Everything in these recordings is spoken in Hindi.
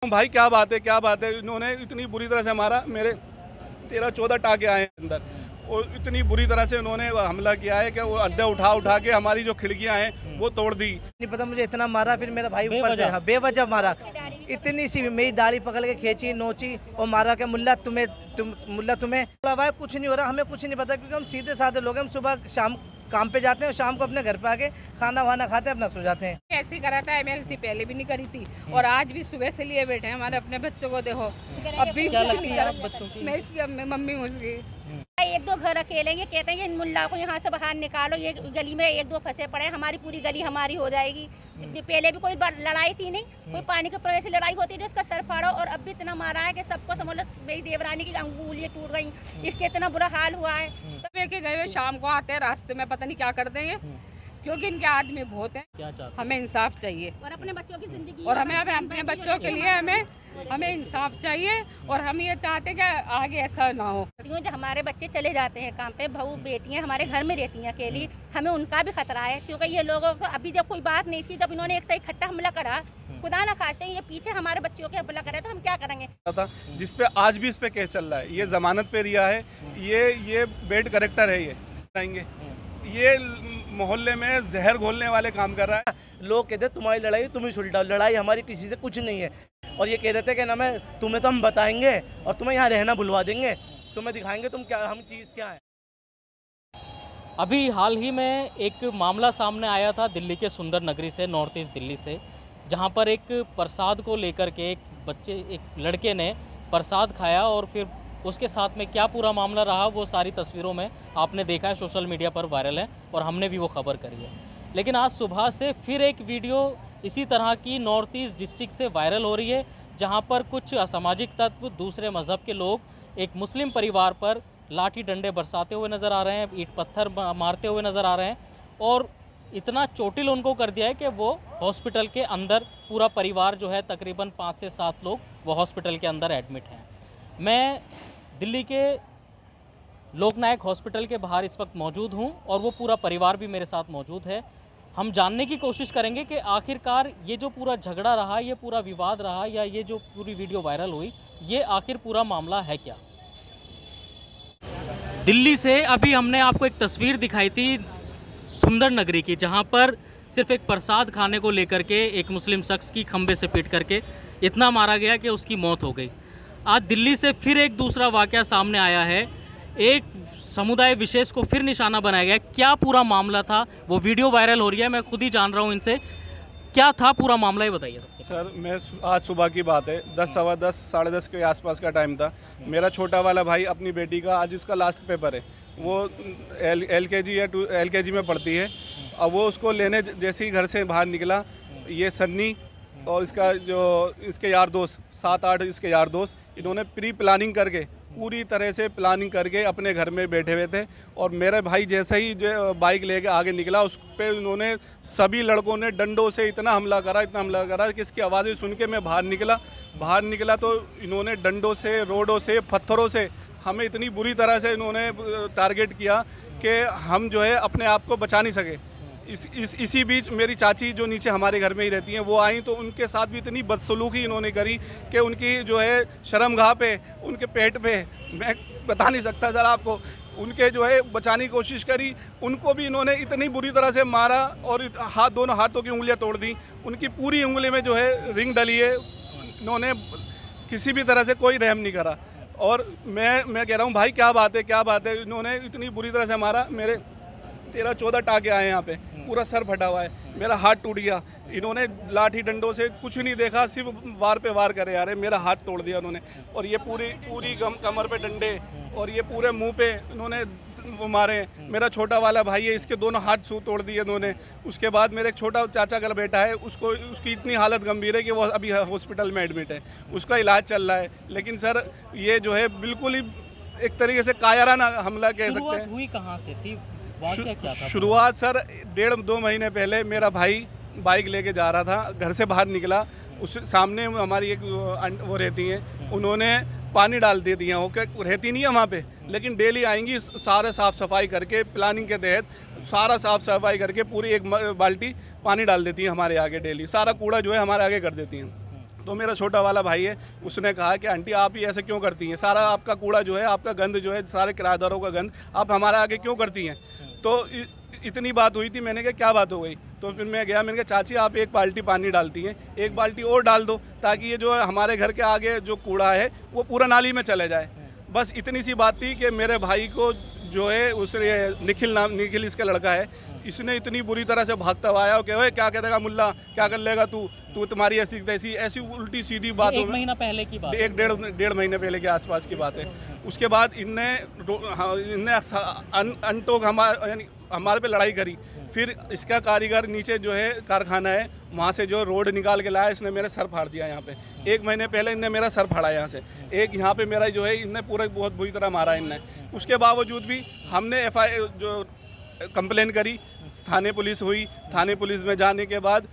भाई क्या बात है, क्या बात है। इन्होंने इतनी बुरी तरह से मारा, मेरे 13-14 टाके आए हैं अंदर, और इतनी बुरी तरह से उन्होंने हमला किया है कि वो अड्डे उठा के हमारी जो खिड़कियां हैं वो तोड़ दी। नहीं पता मुझे, इतना मारा। फिर मेरा भाई ऊपर से बेवजह मारा, इतनी सी मेरी दाढ़ी पकड़ के खींची, नोची और मारा कि मुल्ला तुम्हें भाई कुछ नहीं हो रहा, हमें कुछ नहीं पता, क्योंकि हम सीधे साधे लोग हैं। हम सुबह शाम काम पे जाते हैं और शाम को अपने घर पे आके खाना वाना खाते हैं, अपना सो जाते हैं। ऐसी करा था MLC, पहले भी नहीं करी थी और आज भी सुबह से लिए बैठे हैं। हमारे अपने बच्चों को देखो, अब भी कुछ नहीं करा। मैं इसकी मम्मी उसकी 1-2 घर अकेलेंगे, कहते हैं इन मुल्ला को यहाँ से बाहर निकालो, ये गली में 1-2 फंसे पड़े, हमारी पूरी गली हमारी हो जाएगी। पहले भी कोई लड़ाई थी नहीं, कोई पानी के प्रवेश से लड़ाई होती है जिसका सर फाड़ो, और अब भी इतना मारा है कि सबको समझ लो। मेरी देवरानी की अंगुलियाँ टूट गई, इसके इतना बुरा हाल हुआ है। तब एक गए हुए शाम को आते हैं, रास्ते में पता नहीं क्या कर देंगे, क्योंकि इनके आदमी बहुत हैं। क्या चाहते हैं? हमें इंसाफ चाहिए और अपने बच्चों की जिंदगी, और हमें अपने बच्चों के लिए हमें इंसाफ चाहिए, और हम ये चाहते हैं कि आगे ऐसा ना हो। जो हमारे बच्चे चले जाते हैं काम पे, बहू बेटियां हमारे घर में रहती हैं अकेली, हमें उनका भी खतरा है, क्योंकि ये लोगों को अभी जब कोई बात नहीं थी, जब इन्होंने एक से इकट्ठा हमला करा, खुदा ना खास्ते ये पीछे हमारे बच्चों के हमला करे तो हम क्या करेंगे। जिसपे आज भी इस पे केस चल रहा है, ये जमानत पे रिया है, ये बेड करेक्टर है, ये मोहल्ले में जहर घोलने वाले काम कर रहा है। लोग कहते तुम्हारी लड़ाई तुम ही सुलटाओ, लड़ाई हमारी किसी से कुछ नहीं है। और ये कह रहे थे कि ना तुम्हें तो हम बताएंगे और तुम्हें यहाँ रहना बुलवा देंगे, तुम्हें दिखाएंगे तुम क्या, हम चीज़ क्या है। अभी हाल ही में एक मामला सामने आया था दिल्ली के सुंदर नगरी से, नॉर्थ ईस्ट दिल्ली से, जहाँ पर एक प्रसाद को लेकर के एक लड़के ने प्रसाद खाया और फिर उसके साथ में क्या पूरा मामला रहा वो सारी तस्वीरों में आपने देखा है, सोशल मीडिया पर वायरल है और हमने भी वो खबर करी है। लेकिन आज सुबह से फिर एक वीडियो इसी तरह की नॉर्थ ईस्ट डिस्ट्रिक्ट से वायरल हो रही है, जहां पर कुछ असामाजिक तत्व, दूसरे मज़हब के लोग एक मुस्लिम परिवार पर लाठी डंडे बरसाते हुए नज़र आ रहे हैं, ईंट पत्थर मारते हुए नज़र आ रहे हैं, और इतना चोटिल उनको कर दिया है कि वो हॉस्पिटल के अंदर, पूरा परिवार जो है तकरीबन 5 से 7 लोग वो हॉस्पिटल के अंदर एडमिट हैं। मैं दिल्ली के लोकनायक हॉस्पिटल के बाहर इस वक्त मौजूद हूं और वो पूरा परिवार भी मेरे साथ मौजूद है। हम जानने की कोशिश करेंगे कि आखिरकार ये जो पूरा झगड़ा रहा, ये पूरा विवाद रहा, या ये जो पूरी वीडियो वायरल हुई, ये आखिर पूरा मामला है क्या। दिल्ली से अभी हमने आपको एक तस्वीर दिखाई थी सुंदर नगरी की, जहाँ पर सिर्फ एक प्रसाद खाने को लेकर के एक मुस्लिम शख्स की खंबे से पीट करके इतना मारा गया कि उसकी मौत हो गई। आज दिल्ली से फिर एक दूसरा वाकया सामने आया है, एक समुदाय विशेष को फिर निशाना बनाया गया। क्या पूरा मामला था, वो वीडियो वायरल हो रही है, मैं खुद ही जान रहा हूँ इनसे, क्या था पूरा मामला, ये बताइए। सर, मैं आज सुबह की बात है, 10, सवा 10, साढ़े 10 के आसपास का टाइम था। मेरा छोटा वाला भाई अपनी बेटी का, आज उसका लास्ट पेपर है, वो LKG या LKG में पढ़ती है। अब वो उसको लेने जैसे ही घर से बाहर निकला, ये सन्नी और इसके यार दोस्त, 7-8 इसके यार दोस्त, इन्होंने प्री प्लानिंग करके, पूरी तरह से प्लानिंग करके अपने घर में बैठे हुए थे। और मेरे भाई जैसे ही जो बाइक लेके आगे निकला, उस पर इन्होंने सभी लड़कों ने डंडों से इतना हमला करा कि इसकी आवाज़ें सुन के मैं बाहर निकला तो इन्होंने डंडों से, रोडों से, पत्थरों से हमें इतनी बुरी तरह से इन्होंने टारगेट किया कि हम जो है अपने आप को बचा नहीं सके। इसी बीच मेरी चाची जो नीचे हमारे घर में ही रहती हैं, वो आई, तो उनके साथ भी इतनी बदसलूकी इन्होंने करी कि उनकी जो है शर्मगाह पे, उनके पेट पे, मैं बता नहीं सकता सर आपको, उनके जो है बचाने की कोशिश करी, उनको भी इन्होंने इतनी बुरी तरह से मारा और दोनों हाथों की उंगलियां तोड़ दी। उनकी पूरी उंगली में जो है रिंग डली है, इन्होंने किसी भी तरह से कोई रहम नहीं करा। और मैं कह रहा हूँ भाई क्या बात है, क्या बात है। इन्होंने इतनी बुरी तरह से मारा, मेरे 13-14 टाके आए यहाँ पे, पूरा सर फटा हुआ है, मेरा हाथ टूट गया। इन्होंने लाठी डंडों से कुछ नहीं देखा, सिर्फ वार पे वार करे आ रहे, मेरा हाथ तोड़ दिया उन्होंने। और ये पूरी कमर पे डंडे और ये पूरे मुंह पे इन्होंने वो मारे। मेरा छोटा वाला भाई है, इसके दोनों हाथ तोड़ दिए इन्होंने। उसके बाद मेरे एक छोटा चाचा का बेटा है, उसकी इतनी हालत गंभीर है कि वो अभी हॉस्पिटल में एडमिट है, उसका इलाज चल रहा है। लेकिन सर ये जो है बिल्कुल ही एक तरीके से कायराना हमला कह सकते हैं। हुई कहाँ से थी? शुरुआत सर 1.5-2 महीने पहले मेरा भाई बाइक लेके जा रहा था, घर से बाहर निकला, उस सामने हमारी एक वो रहती हैं, उन्होंने पानी डाल दे दिया। वो क्या रहती नहीं है वहाँ पे, लेकिन डेली आएंगी, सारे साफ़ सफाई करके, प्लानिंग के तहत सारा साफ़ सफाई करके पूरी एक बाल्टी पानी डाल देती हैं हमारे आगे डेली, सारा कूड़ा जो है हमारे आगे कर देती हैं। तो मेरा छोटा वाला भाई है, उसने कहा कि आंटी आप ही ऐसे क्यों करती हैं, सारा आपका कूड़ा जो है, आपका गंद जो है, सारे किराएदारों का गंद आप हमारे आगे क्यों करती हैं। तो इतनी बात हुई थी, मैंने कहा क्या बात हो गई। तो फिर मैं गया, मैंने कहा चाची आप एक बाल्टी पानी डालती हैं, एक बाल्टी और डाल दो ताकि ये जो हमारे घर के आगे जो कूड़ा है वो पूरा नाली में चले जाए। बस इतनी सी बात थी कि मेरे भाई को जो है उसने निखिल इसका लड़का है, इसने इतनी बुरी तरह से भागता हुआ आया कि ओए क्या करेगा मुल्ला, क्या कर लेगा तू तुम्हारी ऐसी उल्टी सीधी बात। एक महीना पहले की बात, एक डेढ़ महीने पहले के आसपास की बात है। उसके बाद इनने अनटोक हमारे पे लड़ाई करी। फिर इसका कारीगर नीचे जो है कारखाना है, वहाँ से जो रोड निकाल के लाया, इसने मेरे सर फाड़ दिया यहाँ पे। एक महीने पहले इनने मेरा सर फाड़ा यहाँ से, एक यहाँ पे मेरा जो है इनने पूरा बहुत बुरी तरह मारा इनने। उसके बावजूद भी हमने जो कंप्लेन करी, थाने पुलिस हुई, थाने पुलिस में जाने के बाद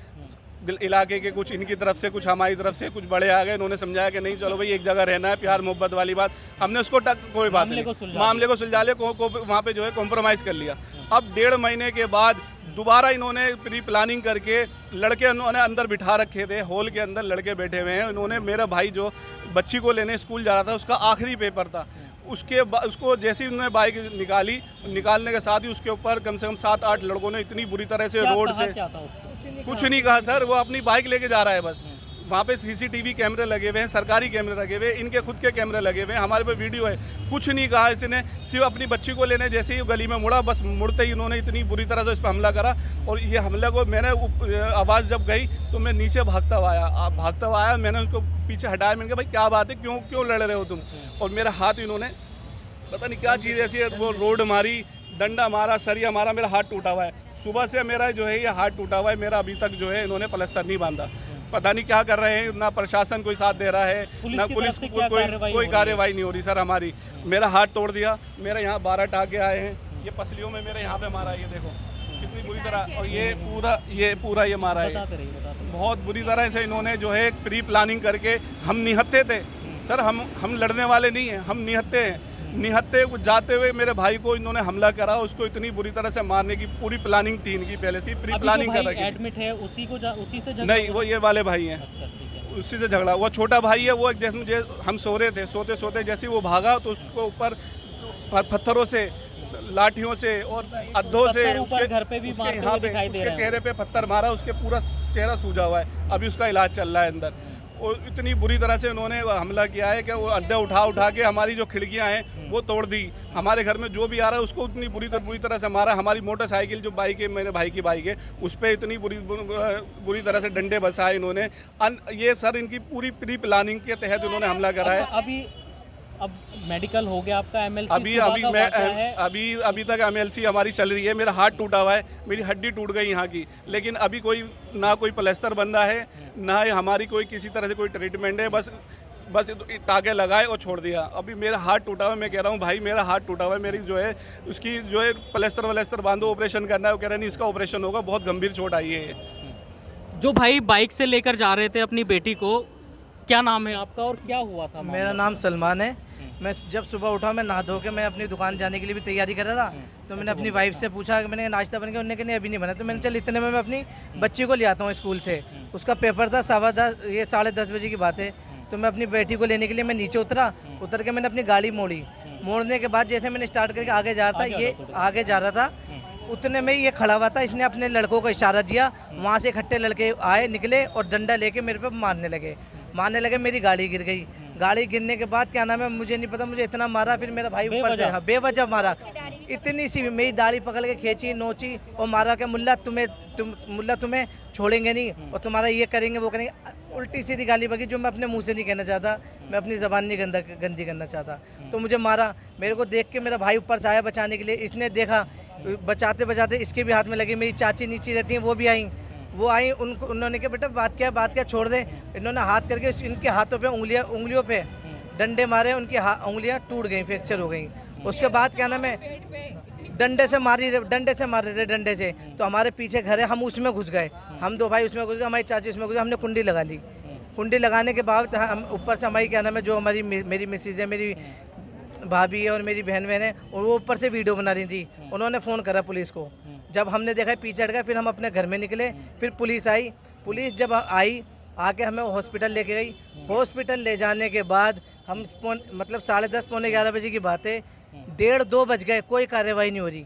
इलाके के कुछ इनकी तरफ से कुछ हमारी तरफ से कुछ बड़े आ गए, इन्होंने समझाया कि नहीं चलो भाई एक जगह रहना है, प्यार मोहब्बत वाली बात। हमने उसको कोई बात नहीं, मामले को सुलझा ले, वहाँ पे जो है कॉम्प्रोमाइज़ कर लिया। अब 1.5 महीने के बाद दोबारा इन्होंने प्री प्लानिंग करके लड़के उन्होंने अंदर बिठा रखे थे, हॉल के अंदर लड़के बैठे हुए हैं। उन्होंने मेरा भाई जो बच्ची को लेने स्कूल जा रहा था, उसका आखिरी पेपर था, उसको जैसे ही उन्होंने बाइक निकालने के साथ ही उसके ऊपर कम से कम 7-8 लड़कों ने इतनी बुरी तरह से रोड से कुछ नहीं कहा सर, वो अपनी बाइक लेके जा रहा है बस। वहाँ पे सीसीटीवी कैमरे लगे हुए हैं, सरकारी कैमरे लगे हुए हैं, इनके खुद के कैमरे लगे हुए हैं, हमारे पे वीडियो है। कुछ नहीं कहा इसने, सिर्फ अपनी बच्ची को लेने जैसे ही गली में मुड़ा, बस मुड़ते ही इन्होंने इतनी बुरी तरह से इस पर हमला करा। और ये हमले को मैंने आवाज़ जब गई तो मैं नीचे भागता हुआ आया, मैंने उसको पीछे हटाया। मैंने कहा भाई क्या बात है, क्यों लड़ रहे हो तुम। और मेरा हाथ इन्होंने पता नहीं क्या चीज़ ऐसी है, वो रोड मारी, डंडा मारा, सरिया मारा, मेरा हाथ टूटा हुआ है। सुबह से मेरा जो है ये हाथ टूटा हुआ है, मेरा अभी तक जो है इन्होंने प्लास्टर नहीं बांधा। पता नहीं क्या कर रहे हैं, ना प्रशासन कोई साथ दे रहा है, ना पुलिस कोई कार्रवाई नहीं हो रही सर हमारी। मेरा हाथ तोड़ दिया, मेरे यहाँ 12 टाके आए हैं, ये पसलियों में मेरे यहाँ पे मारा है, ये देखो कितनी बुरी तरह। और ये पूरा ये मारा है बहुत बुरी तरह से। इन्होंने जो है प्री प्लानिंग करके, हम निहत्थे थे सर, हम लड़ने वाले नहीं हैं, हम निहत्थे हैं। निहत्थे जाते हुए मेरे भाई को इन्होंने हमला करा, उसको इतनी बुरी तरह से मारने की पूरी प्लानिंग थी इनकी, पहले से प्री प्लानिंग कर रखी। एडमिट है, उसी से नहीं, वो ये वाले भाई हैं। अच्छा, उसी से झगड़ा। वो छोटा भाई है, वो जैसे मुझे हम सो रहे थे, सोते जैसे वो भागा तो उसको ऊपर पत्थरों से, लाठियों से और अद्धों से उसके घर पे भी उसके यहाँ पे उसके चेहरे पे पत्थर मारा, उसके पूरा चेहरा सूजा हुआ है, अभी उसका इलाज चल रहा है अंदर। और इतनी बुरी तरह से उन्होंने हमला किया है कि वो अड्डे उठा के हमारी जो खिड़कियां हैं वो तोड़ दी। हमारे घर में जो भी आ रहा है उसको उतनी बुरी तरह से मारा। हमारी मोटरसाइकिल जो बाइक है, मेरे भाई की बाइक है, उस पर इतनी बुरी तरह से डंडे बसाए इन्होंने। ये सर इनकी पूरी प्री प्लानिंग के तहत इन्होंने हमला करा है। अब मेडिकल हो गया आपका, MLC अभी तक MLC हमारी चल रही है। मेरा हाथ टूटा हुआ है, मेरी हड्डी टूट गई यहाँ की, लेकिन अभी ना कोई प्लास्टर बंधा है, ना हमारी कोई किसी तरह से कोई ट्रीटमेंट है। बस टाके लगाए और छोड़ दिया। अभी मेरा हाथ टूटा हुआ है, मैं कह रहा हूँ भाई मेरा हाथ टूटा हुआ है, मेरी जो है उसकी जो है प्लास्टर बांधो, ऑपरेशन करना है। वो कह रहे नहीं इसका ऑपरेशन होगा, बहुत गंभीर चोट आई है। जो भाई बाइक से लेकर जा रहे थे अपनी बेटी को, क्या नाम है आपका और क्या हुआ था? मेरा नाम सलमान है। मैं जब सुबह उठा, मैं नहा धो के मैं अपनी दुकान जाने के लिए भी तैयारी कर रहा था, तो मैंने अपनी वाइफ से पूछा कि मैंने नाश्ता बन गया, उन्होंने कहा नहीं अभी नहीं बना। तो मैंने चल इतने में मैं अपनी बच्ची को ले आता हूँ स्कूल से, उसका पेपर था 10:15 बजे की बात है। तो मैं अपनी बेटी को लेने के लिए मैं नीचे उतर के मैंने अपनी गाड़ी मोड़ने के बाद जैसे मैंने स्टार्ट करके आगे जा रहा था, ये आगे जा रहा था, उतने में ये खड़ा हुआ था। इसने अपने लड़कों को इशारा दिया, वहाँ से इकट्ठे लड़के आए, निकले और डंडा लेके मेरे पे मारने लगे। मेरी गाड़ी गिर गई। गाड़ी गिरने के बाद क्या नाम है मुझे नहीं पता, मुझे इतना मारा। फिर मेरा भाई ऊपर से बेवजह मारा, इतनी सी मेरी दाढ़ी पकड़ के खींची, नोची और मारा कि मुल्ला तुम्हें छोड़ेंगे नहीं और तुम्हारा ये करेंगे वो करेंगे। उल्टी सीधी गाली बकी जो मैं अपने मुंह से नहीं कहना चाहता, मैं अपनी ज़बान नहीं गंदी करना चाहता। तो मुझे मारा। मेरे को देख के मेरा भाई ऊपर से आया बचाने के लिए। इसने देखा, बचाते इसके भी हाथ में लगी। मेरी चाची नीचे रहती हैं, वो आई, उन्होंने कहा बेटा बात क्या छोड़ दे। इन्होंने हाथ करके इनके हाथों पे उंगलियों पे डंडे मारे, उनकी उंगलियां टूट गई, फ्रैक्चर हो गई। उसके बाद क्या नाम है डंडे से मार रहे थे। तो हमारे पीछे घर है, हम उसमें घुस गए, हम 2 भाई उसमें घुस गए, हमारी चाची उसमें घुस गए। हमने कुंडी लगा ली। कुंडी लगाने के बाद हम ऊपर से हमारी क्या नाम है जो हमारी मेरी मिसेज है, मेरी भाभी है और मेरी बहन है, और वो ऊपर से वीडियो बना रही थी। उन्होंने फ़ोन करा पुलिस को। जब हमने देखा पीछे हट गया, फिर हम अपने घर में निकले। फिर पुलिस आई। पुलिस जब आई, आके हमें हॉस्पिटल लेके गई। हॉस्पिटल ले जाने के बाद हम मतलब 10:30 पौने 11 बजे की बात है, 1:30-2 बज गए, कोई कार्रवाई नहीं हो रही,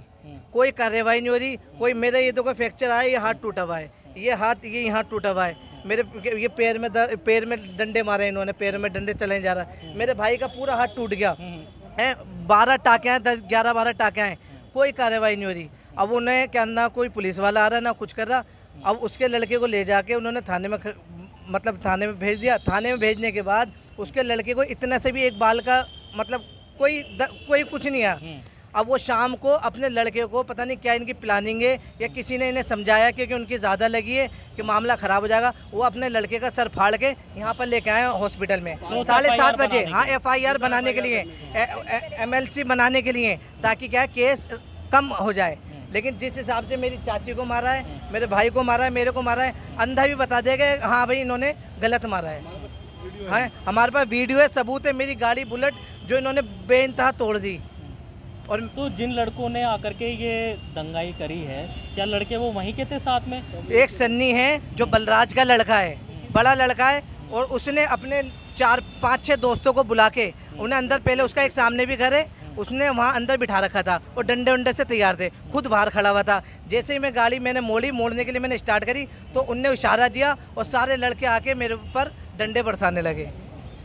कोई कार्रवाई नहीं हो रही। कोई मेरा ये देखो फ्रैक्चर आया, ये हाथ टूटा हुआ है, ये हाथ ये यहाँ टूटा हुआ है, मेरे ये पैर में डंडे मारे इन्होंने, पैर में डंडे चले जा रहा है। मेरे भाई का पूरा हाथ टूट गया है, 12 टाँके हैं, 10-11-12 टाँके हैं, कोई कार्रवाई नहीं हो रही। अब उन्हें क्या, ना कोई पुलिस वाला आ रहा ना कुछ कर रहा। अब उसके लड़के को ले जाके उन्होंने थाने में भेज दिया। थाने में भेजने के बाद उसके लड़के को इतना से भी एक बाल का मतलब कोई कुछ नहीं है। अब वो शाम को अपने लड़के को पता नहीं क्या इनकी प्लानिंग है या किसी ने इन्हें समझाया क्योंकि उनकी ज़्यादा लगी है कि मामला ख़राब हो जाएगा, वो अपने लड़के का सर फाड़ के यहाँ पर लेके आए हॉस्पिटल में 7:30 बजे। हाँ, FIR बनाने के लिए, MLC बनाने के लिए, ताकि क्या केस कम हो जाए। लेकिन जिस हिसाब से मेरी चाची को मारा है, मेरे भाई को मारा है, मेरे को मारा है, अंधा भी बता देगा हाँ भाई इन्होंने गलत मारा है। हाँ, हमारे पास वीडियो है, सबूत है, मेरी गाड़ी बुलेट जो इन्होंने बेइंतहा तोड़ दी। और तो जिन लड़कों ने आकर के ये दंगाई करी है, क्या लड़के वो वहीं के थे साथ में? एक सन्नी है जो बलराज का लड़का है, बड़ा लड़का है, और उसने अपने 4-5-6 दोस्तों को बुला के उन्हें अंदर, पहले उसका एक सामने भी घर है, उसने वहाँ अंदर बिठा रखा था और डंडे वंडे से तैयार थे, खुद बाहर खड़ा हुआ था। जैसे ही मैं गाड़ी मोड़ने के लिए मैंने स्टार्ट करी तो उनने इशारा दिया और सारे लड़के आके मेरे ऊपर डंडे बरसाने लगे।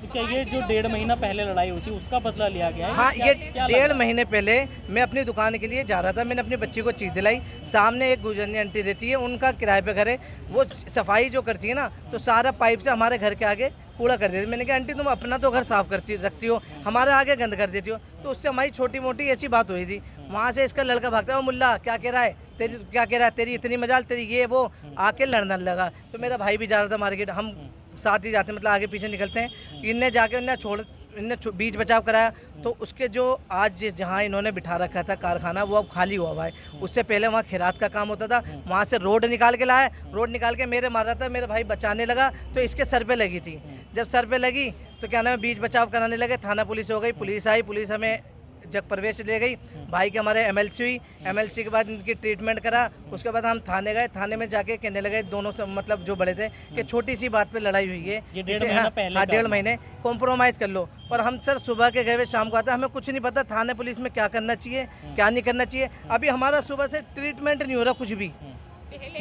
तो क्या ये जो 1.5 महीना पहले लड़ाई हुई थी उसका बदला लिया गया है? हाँ, ये 1.5 महीने पहले मैं अपनी दुकान के लिए जा रहा था, मैंने अपनी बच्ची को चीज़ दिलाई। सामने एक गुजरनी आंटी रहती है, उनका किराए पे घर है, वो सफाई जो करती है ना, तो सारा पाइप से हमारे घर के आगे कूड़ा कर देती। मैंने कहा आंटी तुम अपना तो घर साफ रखती हो, हमारे आगे गंद कर देती हो। तो उससे हमारी छोटी मोटी ऐसी बात हुई थी। वहाँ से इसका लड़का भागता है, मुल्ला क्या कह रहा है, तेरी इतनी मजाल, तेरी ये वो, आके लड़ने लगा। तो मेरा भाई भी जा रहा था मार्केट, हम साथ ही जाते, मतलब आगे पीछे निकलते हैं। इनने जाके इनने बीच बचाव कराया। तो उसके जो आज जहाँ इन्होंने बिठा रखा था कारखाना, वो अब खाली हुआ है। उससे पहले वहाँ खैरात का काम होता था, वहाँ से रोड निकाल के लाया, रोड निकाल के मेरे मार रहा था, मेरा भाई बचाने लगा तो इसके सर पे लगी थी। जब सर पे लगी तो क्या नाम है, बीच बचाव कराने लगे, थाना पुलिस हो गई, पुलिस आई, पुलिस हमें जग प्रवेश ले गई। भाई के हमारे MLC हुई, MLC के बाद इनकी ट्रीटमेंट करा। उसके बाद हम थाने गए, थाने में जाके कहने लगे दोनों से, मतलब जो बड़े थे, कि छोटी सी बात पे लड़ाई हुई है, ये 1.5 महीने कॉम्प्रोमाइज़ कर लो। और हम सर सुबह के गए हुए शाम को आते, हमें कुछ नहीं पता थाने पुलिस में क्या करना चाहिए क्या नहीं करना चाहिए। अभी हमारा सुबह से ट्रीटमेंट नहीं हो रहा कुछ भी,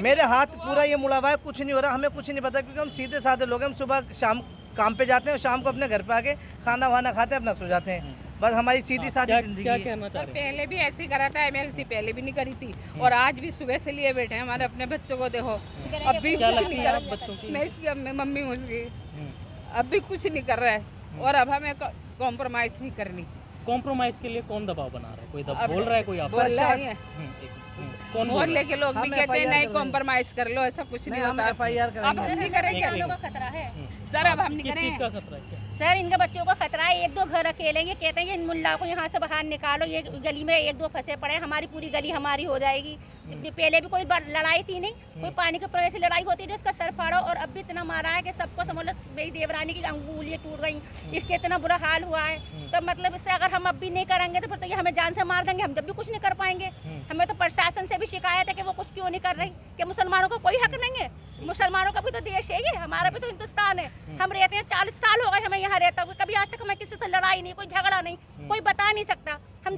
मेरे हाथ पूरा ये मुड़ा हुआ है, कुछ नहीं हो रहा, हमें कुछ नहीं पता, क्योंकि हम सीधे साधे लोग हैं। हम सुबह शाम काम पे जाते हैं और शाम को अपने घर पे आके खाना वाना खाते हैं, अपना सो जाते हैं। बस हमारी सीधी सादी जिंदगी है। कहना पहले भी ऐसे ही करा था, MLC पहले भी नहीं करी थी, और आज भी सुबह से लिए बैठे हैं हमारे अपने बच्चों को। देखो अब भी कुछ नहीं कर रहा, मैं इसकी मम्मी हूँ उसकी, अब भी कुछ नहीं कर रहा है, और अब हमें कॉम्प्रोमाइज़ नहीं करनी। कॉम्प्रोमाइज़ के लिए कौन दबाव बना रहा है? कोई बोल रहा है, कोई आप बोल रहा है, कौन मोहल्ले के लोग भी कहते हैं नहीं कॉम्प्रोमाइज़ कर लो, ऐसा कुछ नहीं होता। FIR अब हम नहीं करेंगे खतरा है सर, अब हम नहीं किस चीज़ करेंगे का खतरा है? सर, इनके बच्चों को खतरा है। 1-2 घर अकेले हैं, कहते हैं इन मुल्ला को यहाँ से बाहर निकालो, ये गली में 1-2 फंसे पड़े, हमारी पूरी गली हमारी हो जाएगी। पहले भी कोई लड़ाई थी नहीं, कोई पानी के प्रवेश से लड़ाई होती है जिसका सर फाड़ो, और अब भी इतना मारा है कि सबको समझ लो, मेरी देवरानी की अंगुलियाँ टूट गई, इसके इतना बुरा हाल हुआ है। तो मतलब इससे अगर हम अब भी नहीं करेंगे तो फिर तो ये हमें जान से मार देंगे, हम जब भी कुछ नहीं कर पाएंगे। हमें तो प्रशासन से भी शिकायत है कि वो कुछ क्यों नहीं कर रही, कि मुसलमानों को कोई हक नहीं है, मुसलमानों का भी तो देश है ये, हमारा भी तो हिंदुस्तान है। हम रहते हैं 40 साल हो गए हमें यहाँ रहता हुए, कभी आज तक हमें किसी से लड़ाई नहीं, कोई झगड़ा नहीं, कोई बता नहीं सकता। हम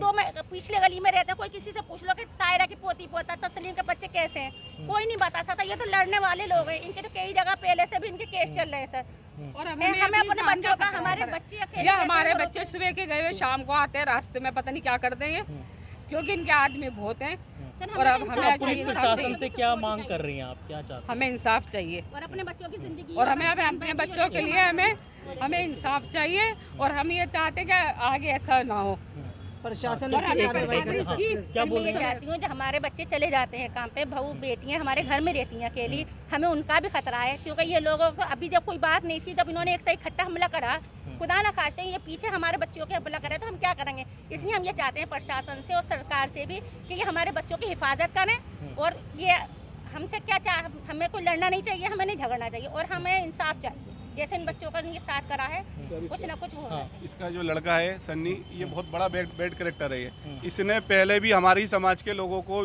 पिछले गली में रहते हैं, कोई किसी से पूछ लो कि सायरा की पोती पोता तस्लीम के बच्चे कैसे हैं, कोई नहीं बता सकता। ये तो लड़ने वाले लोग हैं, इनके तो कई जगह पहले से भी इनके केस चल रहे हैं सर। और हमें अपने बच्चों का, हमारे बच्चे या हमारे बच्चे सुबह के गए हुए शाम को आते हैं, रास्ते में पता नहीं क्या कर देंगे, क्योंकि इनके आदमी बहुत हैं। और अब हमें पुलिस प्रशासन से क्या मांग कर रही हैं आप, क्या चाहते हैं? हमें इंसाफ चाहिए, और अपने बच्चों की जिंदगी, और हमें अपने बच्चों के लिए हमें इंसाफ चाहिए, और हम ये चाहते कि आगे ऐसा ना हो। प्रशासन मैं ये बोल चाहती हूँ जो हमारे बच्चे चले जाते हैं काम पे, बहू बेटियाँ हमारे घर में रहती हैं अकेली, हमें उनका भी खतरा है, क्योंकि ये लोगों को अभी जब कोई बात नहीं थी, जब इन्होंने एक सही इकट्ठा हमला करा, खुदा ना खास्ते ये पीछे हमारे बच्चों के हमला करे तो हम क्या करेंगे। इसलिए हम ये चाहते हैं प्रशासन से और सरकार से भी कि ये हमारे बच्चों की हिफाजत करें, और ये हमसे क्या हमें कोई लड़ना नहीं चाहिए, हमें नहीं झगड़ना चाहिए, और हमें इंसाफ चाहिए। जैसे इन बच्चों का इनके साथ करा है, कुछ ना कुछ होना चाहिए। इसका जो लड़का है सन्नी, ये बहुत बड़ा बैड कैरेक्टर है। ये इसने पहले भी हमारी समाज के लोगों को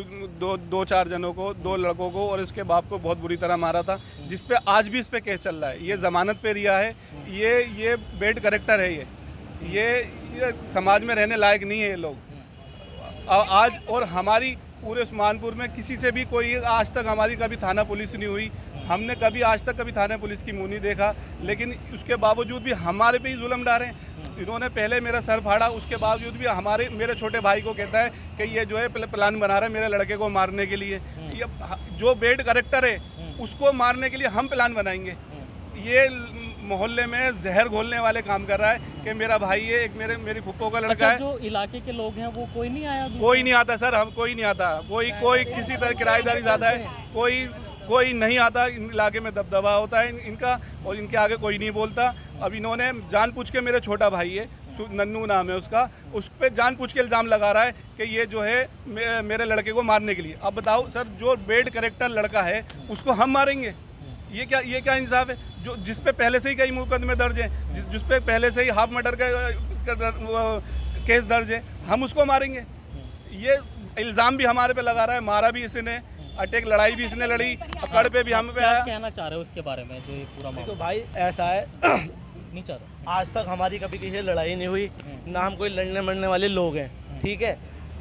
दो चार जनों को, 2 लड़कों को और इसके बाप को बहुत बुरी तरह मारा था, जिस पे आज भी इस पे केस चल रहा है। ये जमानत पे रिया है। ये बैड कैरेक्टर है। ये समाज में रहने लायक नहीं है ये लोग आज। और हमारी पूरे उस्मानपुर में किसी से भी कोई आज तक हमारी कभी थाना पुलिस नहीं हुई। हमने कभी आज तक कभी थाना पुलिस की मुंह नहीं देखा, लेकिन उसके बावजूद भी हमारे पे ही जुल्म डाले। इन्होंने पहले मेरा सर फाड़ा, उसके बावजूद भी मेरे छोटे भाई को कहता है कि ये जो है प्लान बना रहा है मेरे लड़के को मारने के लिए। ये जो बेड कैरेक्टर है उसको मारने के लिए हम प्लान बनाएंगे। ये मोहल्ले में जहर घोलने वाले काम कर रहा है कि मेरा भाई है, एक मेरी फुप्पो का लड़का है। जो इलाके के लोग हैं वो कोई नहीं आया? कोई नहीं आता सर, हम कोई नहीं आता। कोई किसी तरह किराएदारी ज़्यादा है, कोई नहीं आता। इन इलाके में दबदबा होता है इनका और इनके आगे कोई नहीं बोलता। अब इन्होंने जानबूझ के, मेरे छोटा भाई है नन्नू नाम है उसका, उस पर जानबूझ के इल्ज़ाम लगा रहा है कि ये जो है मेरे लड़के को मारने के लिए। अब बताओ सर, जो बेड कैरेक्टर लड़का है उसको हम मारेंगे? ये क्या इंसाफ है? जो जिस पे पहले से ही कई मुकदमे दर्ज हैं, जिस पे पहले से ही हाफ मर्डर का केस दर्ज है, हम उसको मारेंगे? ये इल्ज़ाम भी हमारे पे लगा रहा है। मारा भी इसने, अटैक लड़ाई भी इसने लड़ी, अकड़ पे भी हम पे आया। कहना चाह रहे हो उसके बारे में जो ये पूरा मामला? तो भाई ऐसा है, नहीं चाह रहा। आज तक हमारी कभी किसी से लड़ाई नहीं हुई, ना हम कोई लड़ने मरने वाले लोग हैं, ठीक है।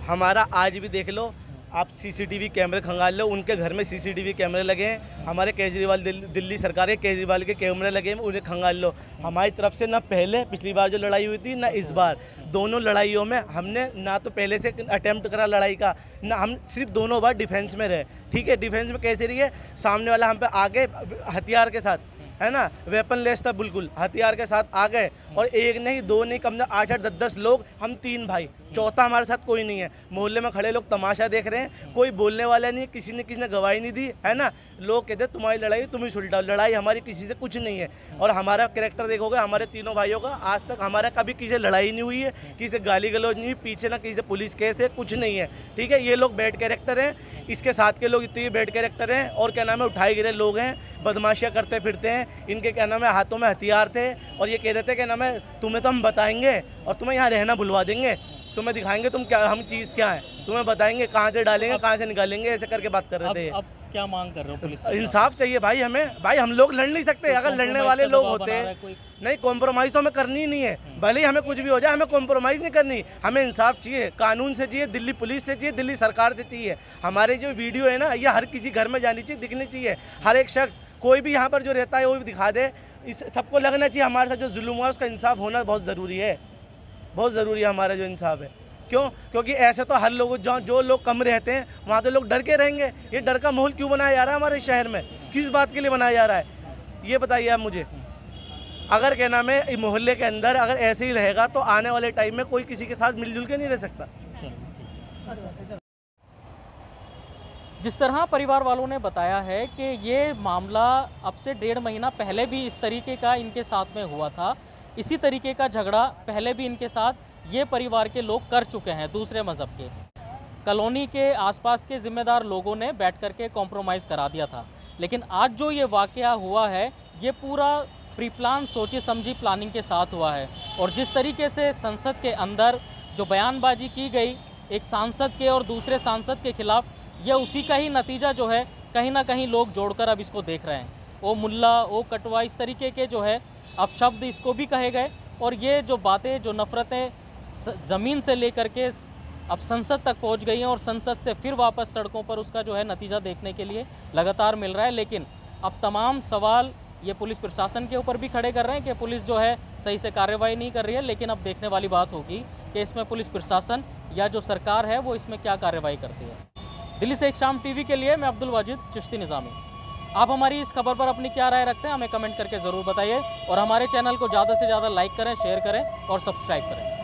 हमारा आज भी देख लो, आप सीसीटीवी कैमरे खंगाल लो, उनके घर में सीसीटीवी कैमरे लगे हैं। हमारे केजरीवाल दिल्ली सरकार के केजरीवाल के कैमरे लगे हैं, उन्हें खंगाल लो। हमारी तरफ से ना पहले पिछली बार जो लड़ाई हुई थी, ना इस बार, दोनों लड़ाइयों में हमने ना तो पहले से अटेम्प्ट करा लड़ाई का, ना हम सिर्फ दोनों बार डिफेंस में रहे, ठीक है। डिफेंस में कैसे रही है? सामने वाला हम पे आगे हथियार के साथ, है ना, वेपन लेस था बिल्कुल, हथियार के साथ आ गए और एक नहीं, 2 नहीं, कम से 8-8, 10-10 लोग, हम 3 भाई, चौथा हमारे साथ कोई नहीं है। मोहल्ले में खड़े लोग तमाशा देख रहे हैं, कोई बोलने वाला नहीं है, किसी ने गवाही नहीं दी, है ना। लोग कहते तुम्हारी लड़ाई तुम ही सुलटाओ, लड़ाई हमारी किसी से कुछ नहीं है। और हमारा कैरेक्टर देखोगे हमारे तीनों भाइयों का, आज तक हमारा कभी किसी से लड़ाई नहीं हुई है, किसी से गाली गलौज नहीं हुई, पीछे ना किसी से पुलिस केस है, कुछ नहीं है, ठीक है। ये लोग बैड कैरेक्टर हैं, इसके साथ के लोग इतने बैड कैरेक्टर हैं और क्या नाम है, उठाए गिरे लोग हैं, बदमाशियाँ करते फिरते हैं। इनके क्या नाम है, हाथों में हथियार थे और ये कह रहे थे क्या नाम है, तुम्हें तो हम बताएंगे और तुम्हें यहाँ रहना भुलवा देंगे, तुम्हें दिखाएंगे तुम क्या, हम चीज़ क्या है, तुम्हें बताएंगे, कहाँ से डालेंगे, कहाँ से निकालेंगे, ऐसे करके बात कर रहे थे। अब क्या मांग कर रहे हो पुलिस? इंसाफ चाहिए भाई हमें। भाई हम लोग लड़ नहीं सकते, अगर लड़ने वाले लोग होते नहीं, कॉम्प्रोमाइज़ तो हमें करनी ही नहीं है, भले ही हमें कुछ भी हो जाए, हमें कॉम्प्रोमाइज़ नहीं करनी। हमें इंसाफ चाहिए, कानून से चाहिए, दिल्ली पुलिस से चाहिए, दिल्ली सरकार से चाहिए। हमारे जो वीडियो है ना, ये हर किसी घर में जानी चाहिए, दिखनी चाहिए। हर एक शख्स, कोई भी यहाँ पर जो रहता है वो भी दिखा दे, इस सबको लगना चाहिए हमारे साथ जो जुल्म हुआ उसका इंसाफ होना बहुत ज़रूरी है, बहुत ज़रूरी है हमारा जो इंसाफ है। क्यों? क्योंकि ऐसे तो हर लोग, जो लोग कम रहते हैं वहाँ तो लोग डर के रहेंगे। ये डर का माहौल क्यों बनाया जा रहा है हमारे शहर में? किस बात के लिए बनाया जा रहा है, ये बताइए आप मुझे। अगर क्या नाम है, मोहल्ले के अंदर अगर ऐसे ही रहेगा तो आने वाले टाइम में कोई किसी के साथ मिलजुल के नहीं रह सकता। जिस तरह परिवार वालों ने बताया है कि ये मामला अब से 1.5 महीना पहले भी इस तरीके का इनके साथ में हुआ था। इसी तरीके का झगड़ा पहले भी इनके साथ ये परिवार के लोग कर चुके हैं दूसरे मज़हब के। कॉलोनी के आसपास के ज़िम्मेदार लोगों ने बैठ कर के कॉम्प्रोमाइज़ करा दिया था, लेकिन आज जो ये वाक़या हुआ है ये पूरा प्री प्लान, सोची समझी प्लानिंग के साथ हुआ है। और जिस तरीके से संसद के अंदर जो बयानबाजी की गई एक सांसद के और दूसरे सांसद के खिलाफ, यह उसी का ही नतीजा जो है कहीं ना कहीं लोग जोड़कर अब इसको देख रहे हैं। ओ मुल्ला, ओ कटवा, इस तरीके के जो है अब शब्द इसको भी कहे गए और ये जो बातें, जो नफ़रतें ज़मीन से लेकर के अब संसद तक पहुंच गई हैं और संसद से फिर वापस सड़कों पर उसका जो है नतीजा देखने के लिए लगातार मिल रहा है। लेकिन अब तमाम सवाल ये पुलिस प्रशासन के ऊपर भी खड़े कर रहे हैं कि पुलिस जो है सही से कार्रवाई नहीं कर रही है। लेकिन अब देखने वाली बात होगी कि इसमें पुलिस प्रशासन या जो सरकार है वो इसमें क्या कार्रवाई करती है। दिल्ली से एक शाम टीवी के लिए मैं अब्दुल वाजिद चिश्ती निज़ामी। आप हमारी इस खबर पर अपनी क्या राय रखते हैं हमें कमेंट करके ज़रूर बताइए और हमारे चैनल को ज़्यादा से ज़्यादा लाइक करें, शेयर करें और सब्सक्राइब करें।